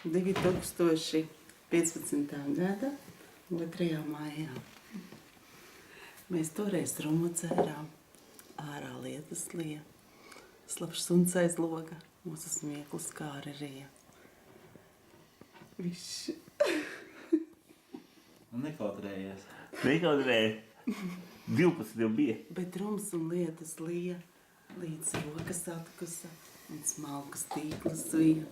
2015. gada 2. maijā. Mēs toreiz trummu cērām, ārā lietus lija, slapšs suns aiz loga, mūsu smieklis kā arī rija. Viss. Nekautrējies. Nekautrējies. 12 jau bija. Bet trums un lietus lija, līdz rokas atkusa un smalkas tīklas vija.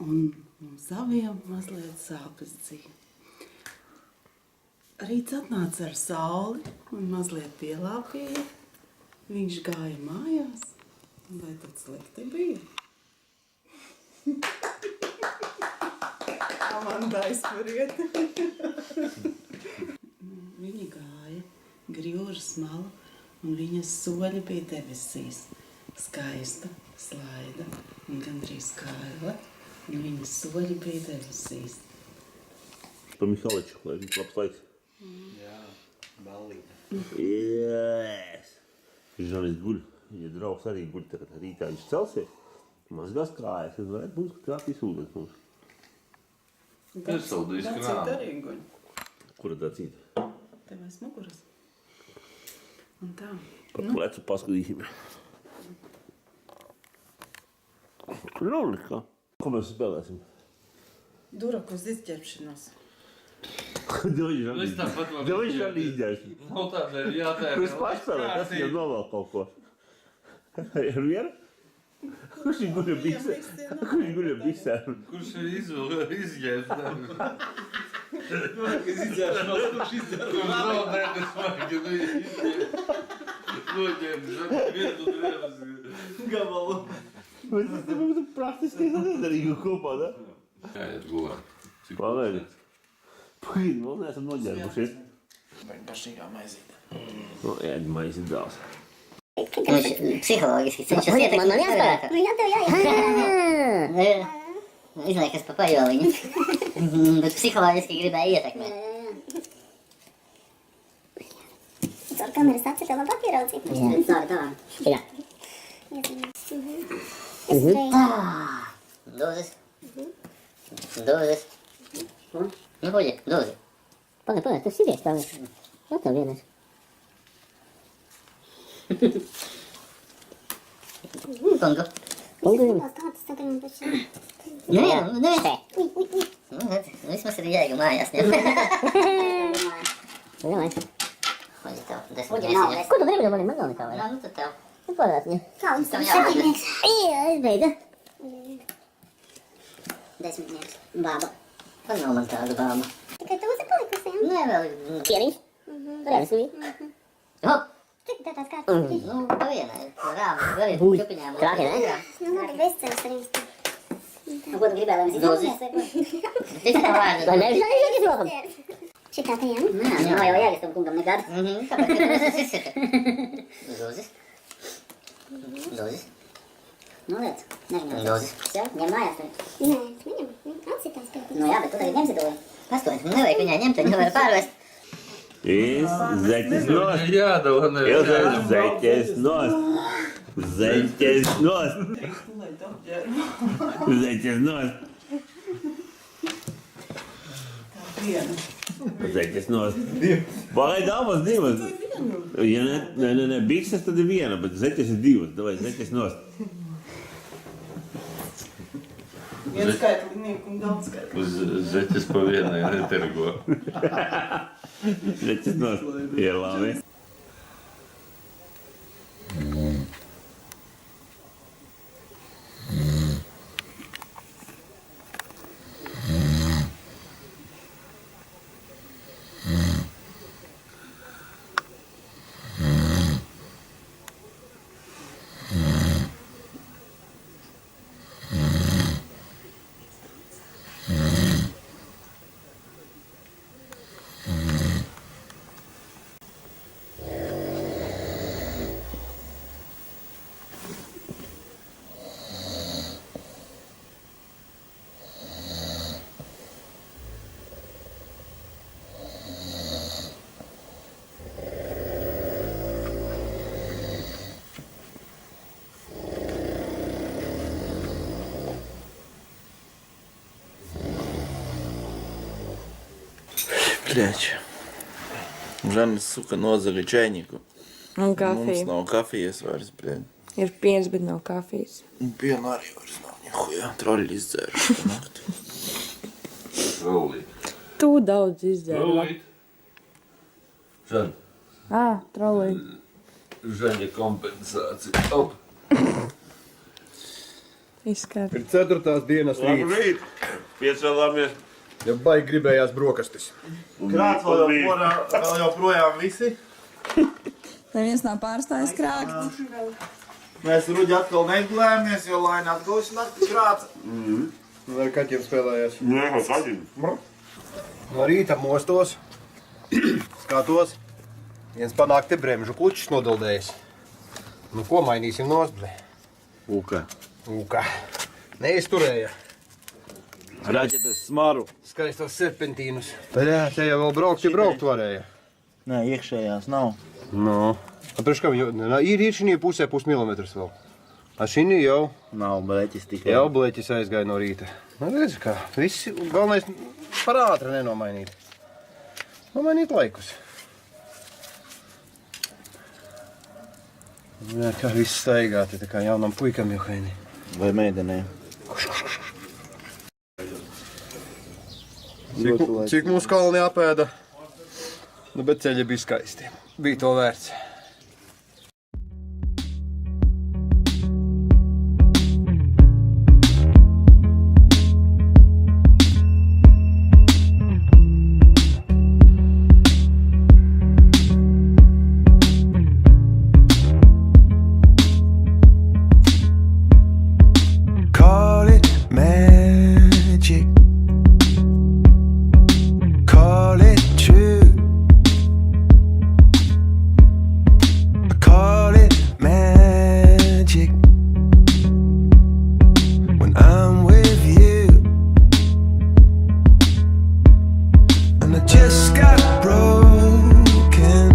Un mums abiem mazliet sāpes dzija. Rīts atnāca ar sauli un mazliet pielāpīja. Viņš gāja mājās. Vai tad slikti bija? Amanda aizpariet. Viņi gāja, grieža smalu, un viņas soļi bija debesīs. Skaista, slaida un gandrīz kaila, un viņas soļi bija debesīs. Pa Mihaliču, lai viņš labs laiks. Jā, ballīte. Yes! Žanis guļ, viņa draugs arī guļ, tagad rītā viņš celsies, mazgās kājas, un varētu būt krātīs ūdens mums. Iesaldīs krānu. Dacīt arī guļ. Kura dacīt? Tev aiz muguras. Un tā. Par plecu paskatīsim. Tur nav nekā. Ko mēs spēlēsim? Duraku uz izķerpšanos. Es tāpat varu Tev viņš arī izģērši. Nav tādēļ jātēr. Kurš pašspēlē, tas jau novēl kaut ko. Ar vienu? Kurš viņš guļa bisē? Kurš viņš guļa bisē? Kurš ir izģērbs? Kurš izģērbs? Kurš zaudētas smagi, nu izģērbs. Noģērbs, vienu drēmas gabalu. Bet tas tev būtu praktiski nedarīgu kopā, da? Jāiet gulēt. Pagaidi. Pagaidi, vēl neesam noģērbušies. Vai pašīgā maizīte. Nu, ēd maizi dāls. Viņš psiholoģiski cenšas ietekmēt. Man jāspēlē? Nu, jā, tev jāiet. Izliekas pa pajoliņu. Bet psiholoģiski gribēja ietekmēt. Caur kameras aci tev labāk ieraudzīt. Jā, caur tā. Jā. Tā. Dozes. Dozes. Nu, hoļi, dozi. Pagaid, tu siries tā. Vēl tev vienais. Kongu. Kongu. Tādas sagrunam paši. Nu, jā, nu, nevērtē. Vismaz ir jēga mājās, ne? Davai. Hoļi tev, 10 Hoļi nav, grīsiņas. Ko tu gribi, man nav nekā vairāk? Jā, nu tad tev. Nu, kvadrātiņa. Kā viņš Tam tev jābūt. sadinieks? Jā, izbeidza. 10 bāba. Man nav man tāda bāma. Tikai tu esi palikusi, jā? Nē, vēl. Pieriņš. Reālis bija. Hop! Cik tā tās kārtas? Nu, pa vienai. Rāmi, vēl ir čupiņām. Krāki, ne? Nu, labi, bezceļas arī. Nu, ko tu gribēji, lai mēs Dozi. Tik tā vārdu. Vai nevis jāizvērt rokam? Šitā tā, jā? Nē, nav jau jāgas tam kungam nekad. Tāpēc, ka tu esi izsaka. Dozis. Dozis. Nu, liec. Neņem dozis. Jā, ņem mājās tevi. Nē, viņam atsitās kārtas. Nu jā, bet tu tagad ņemsi to. Pastoji, nu nevajag viņai ņemt, viņa nevar pārvest. Zeķes nost. Jādala, ne. Ilzais, zeķes nost. Zeķes nost. Lai tu apģērbu. Zeķes nost. Tā viena. Zeķes nost. Pagaid, abas divas. Ja ne, bikses tad ir viena, bet zeķes ir divas. Davai, zeķes nost. Viens skaitlinieku un daudz skaitlinieku. Uz zeķes pa vienai netergo. Zeķes nost. Ielāvi. Bļač. Žanis suka nozaga čainiku. Un Mums kafija. nav kafijas vairs, bļač. Ir piens, bet nav kafijas. Un piena arī vairs nav. Nihuja, troļi izdzēruši pa nakti. Trolīt. Tu daudz izdzēri. Trolīt. Žan, Trolīt. Žaņa kompensācija. Op. Izskat. Ir 4. dienas rīts. Labrīt! Piecēlāmies. Ja baigi gribējās brokastis. Krāts vēl joprojām visi. Neviens nav pārstājis krākt. Mēs Ruģi atkal neizglēmies, jo Laina atkal šī nakti krāca. Nu, ar kaķiem spēlējās. Nē, kaķim. No rīta mostos, skatos, viens panāk te bremžu klučus nodaldējis. Nu, ko mainīsim nost, ble? Uka. Uka. Neizturēja. Raķetes smaru. Skaistos serpentīnus. Paļā, te jau vēl braukt varēja. Nē, iekšējās nav. Nu. A priekš kā viņu, ir šī pusē pusmilimetrs vēl. A šī jau, Nav bleķis tikai. jau bleķis aizgāja no rīta. Nu, redz kā, visi, galvenais par ātri nenomainīt. Nomainīt laikus. Jā, kā viss staigā, te tā kā jaunam puikam juhaini. Vai meitenē? Cik mūsu kalni apēda? Nu, bet ceļi bija skaisti. Bija to vērts. Call it magic. Call it true. Call it magic. When I'm with you. And I just got broken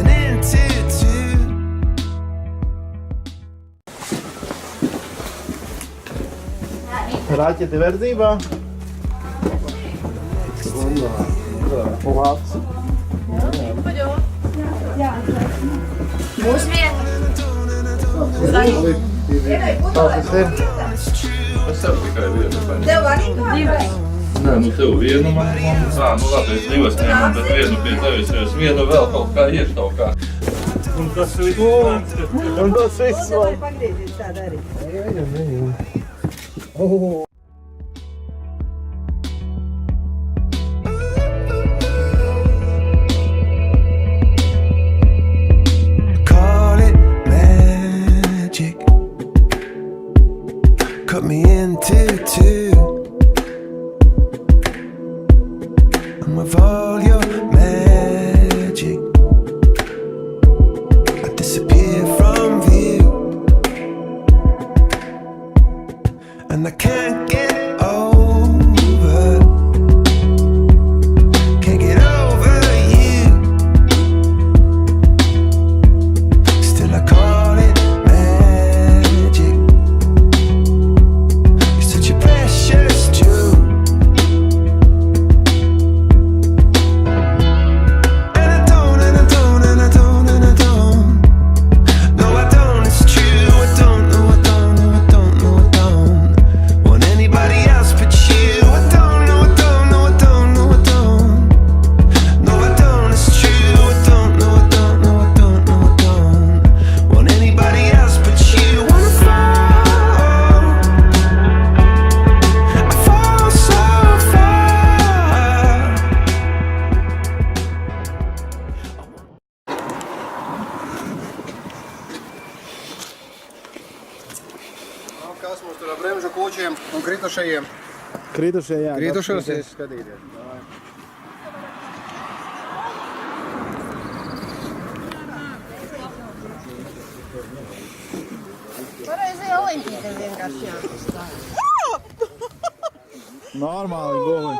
into two. Raķete verdzībā. Labs. Es tev tikai vienu. Tev arī divas? Nē, nu tev vienu man. Nu labi, es divas ņemu, bet vienu pie tevis, jo es vienu vēl kaut kā ieštaukā. Un tas viss vēl. Pagriezies tāda arī. Call it magic. Cut me into two. And with all your magic, I disappear from view. And I can't get over. Can't get over you. Still I call it magic. You're such a precious jewel. And I don't, and I don't, and I don't, and I don't. No, I don't, it's true. I don't, no, I don't, no, I don't, no, I don't want anybody else but you. I don't, no, I don't, no, I don't, no, I don't. No, I don't, it's true. I don't, no, I don't, no, I don't, no, I don't want anybody else but you. Wanna fall, I fall so far. Kas mums tur ar bremžu klučiem un kritušajiem? Kritušie, jā. Kritušos, es skatīties. Pareizie olimpietiem vienkārši jāsastāv. Normāli guli.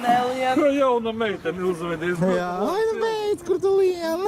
Neliet. Jauna meitene uzvedies. Jā, ai, nu beidz, kur tu liem.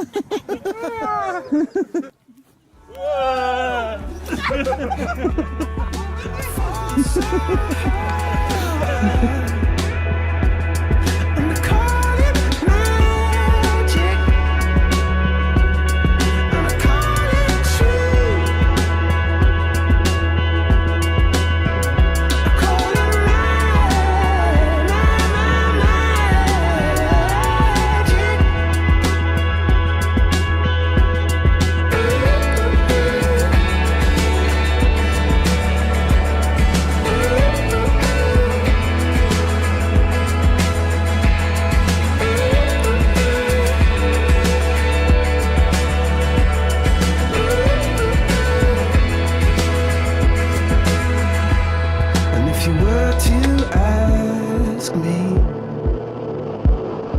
And if you were to ask me,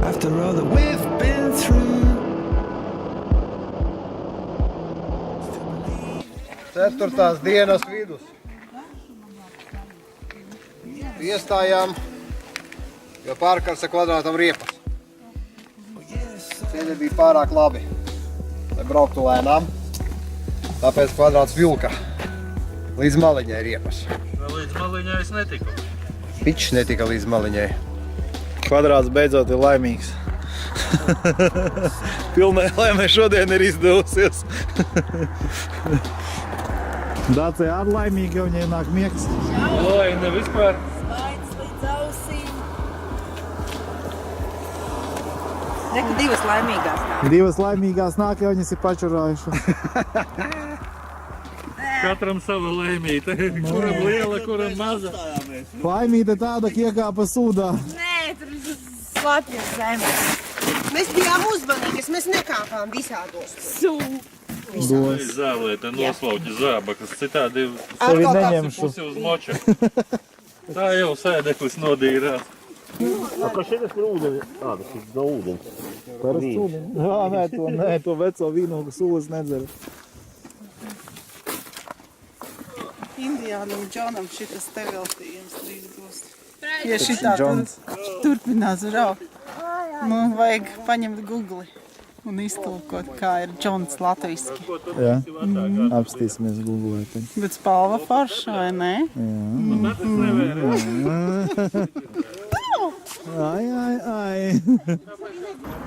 after all that we've been through, 4. dienas vidus. Iestājām, jo pārkarsa kvadrātam riepas. Ceļi bija pārāk labi, lai brauktu lēnām, tāpēc kvadrāts vilka līdz maliņai riepas. Līdz maliņai es netiku. Pičs netika līdz maliņai. Kvadrāts beidzot ir laimīgs. Pilnai laimē šodien ir izdevusies. Dācija ar laimīgi, jau viņai nāk miegs. Lai ne vispār. Smaids līdz ausīm. Reku divas laimīgās nāk. Divas laimīgās nāk, jau viņas ir pačurājuši. Katram sava laimīte. Kuram liela, kuram maza. Laimīte tāda, ka iekāpa sūdā. Nē, tur ir Latvijas zeme. Mēs bijām uzmanīgas, mēs nekāpām visādos. Zālēta noslauķa zābakas, citādi Sevi neņemšu. pusi uz moča. Tā jau sēdeklis nodīrās. Kā šeit ir ūdeni? Tas ir no ūdens. Parasti ūdeni. Jā, to veco vīnogu sūles nedzeru. Indiānam Džonam šitas te veltījums drīz būs. Ja šitā turpinās raukt, nu vajag paņemt Google un iztulkot, kā ir Džons latviski. Jā, apstīsimies Google. Bet spalva forša, vai ne? Ai.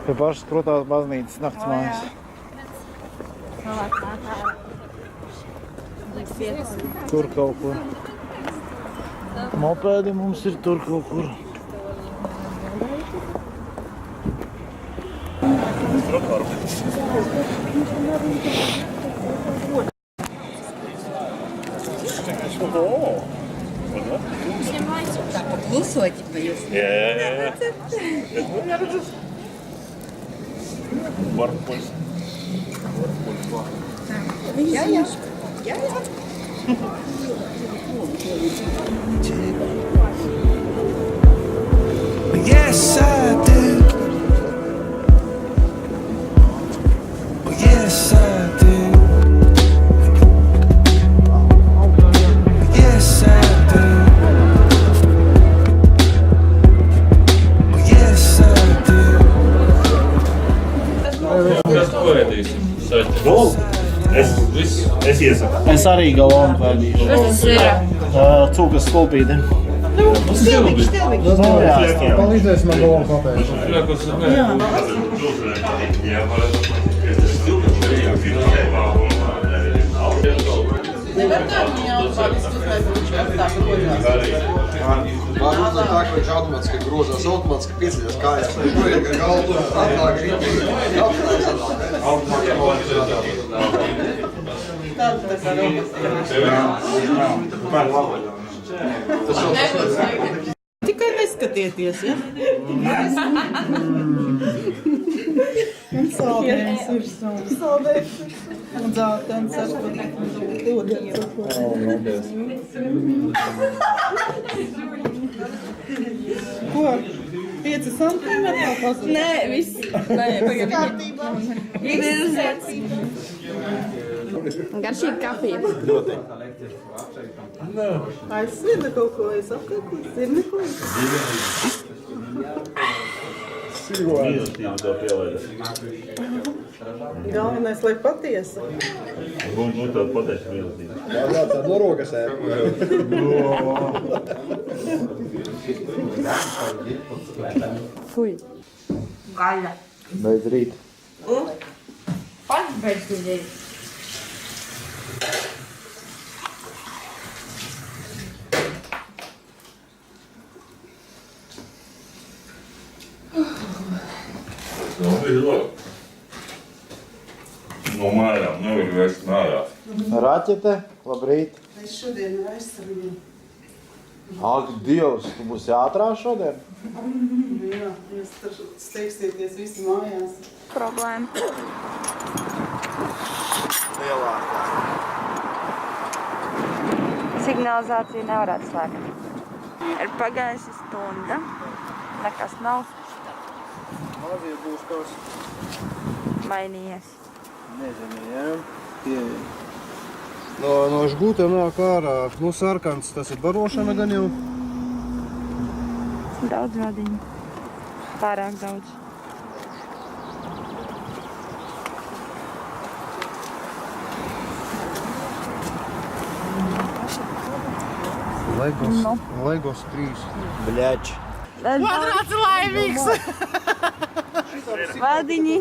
Pie pašas krotās baznīcas nakts mājas. Tur kaut kur. Mopēdi mums ir tur kaut kur. Klusot, vai jūs? Jā. Varpuļs. Jā. yes I do. Oh, yes I do. Yes I do. Oh, yes I do. Kas tu ēdīsim? Es iesaku. Es arī galvonu pēdīšu. Kas tas ir? Cūkas stulpīte. Palīdzēs man galvonu papēst. Man uzdod tā, ka viņš automātiski grozās, automātiski pieceļas kājās. Projekt ar galvu, atnāk rītīgi. Automātiski atnāk. Tikai neskatieties, ja? Un saldējums ir saldējums. Un dzeltens ar ūdens. Ko? 5 centimetri pasaka? Nē, viss. Nē, pagaid. Kārtībā. Garšīga kafija. Aizsvieda kaut ko, es apkārt, ir neko. Mīlestību to pielaidu. Galvenais, lai patiesa. Būtu tāda pateiša mīlestība. Jā, tā no rokas ēp. Fui. Gaļa. Beidz rīt. Pats beidz rīt. No mājām nevar vest mājās. Raķete, labrīt. Es šodien aizsarīju. Ak, Dievs, tu būsi ātrāk šodien? Jā, jūs tur steigstieties visi mājās. Problēma. Lielākā. Signalizāciju nevarētu slēgt. Ir pagājusi stunda. Nekas nav Mazie būs tos. mainījies. Nezinājām. No žgūta nāk ārā. Nu, sarkans, tas ir barošana gan jau. Daudz vadiņu. Pārāk daudz. Legos 3. Bļač. Kvadrāts laimīgs! Vadiņi.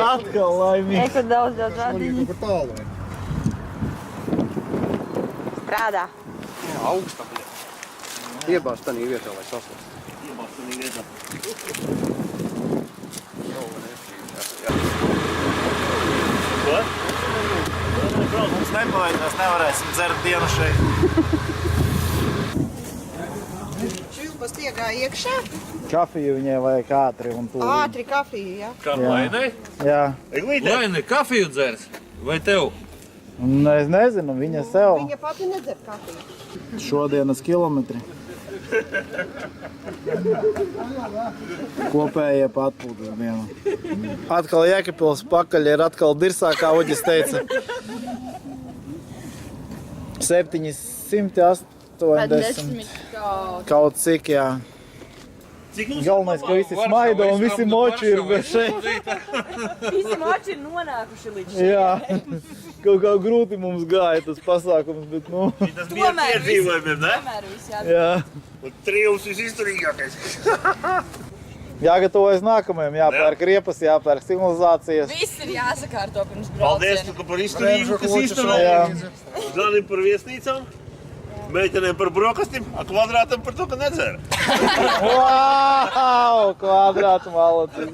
Atkal laimīgi. Eko daudz vadiņi. Kur tālu vai? Strādā. Augsta, bļa. Iebāz tanī vietā, lai sasniegtu. Mums nepalaid, mēs nevarēsim dzert dienu šeit. Čilpas iegāja iekšā. Kafiju viņai vajag ātri un tūlīt. Ātri kafiju, jā. Kā Lainai? Jā. Lainai, kafiju dzers? Vai tev? Un es nezinu, viņa sev. Viņa pati nedzer kafiju. Šodienas kilometri. Kopējie patpūtas diena. Atkal Jēkabpils pakaļ ir atkal dirsā, kā Uģis teica. 780 kaut cik, jā. Galvenais, ka visi smaida un visi moči ir šeit. Visi moči ir nonākuši līdz šeit. Jā, kaut kā grūti mums gāja tas pasākums, bet nu... Tas bija piedzīvojumiem, ne? Tomēr viss jā. Jā. Un trijums visizturīgākais. Jāgatavojas nākamajam, jāpērk riepas, jāpērk signalizācijas. Viss ir jāsakārto pirms Paldies, brauciena. ka par izturību, kas izturēja. Zanim par viesnīcām, meitenēm par brokastim, a kvadrātam par to, ka nedzēra. Wow! Kvadrāts malacis.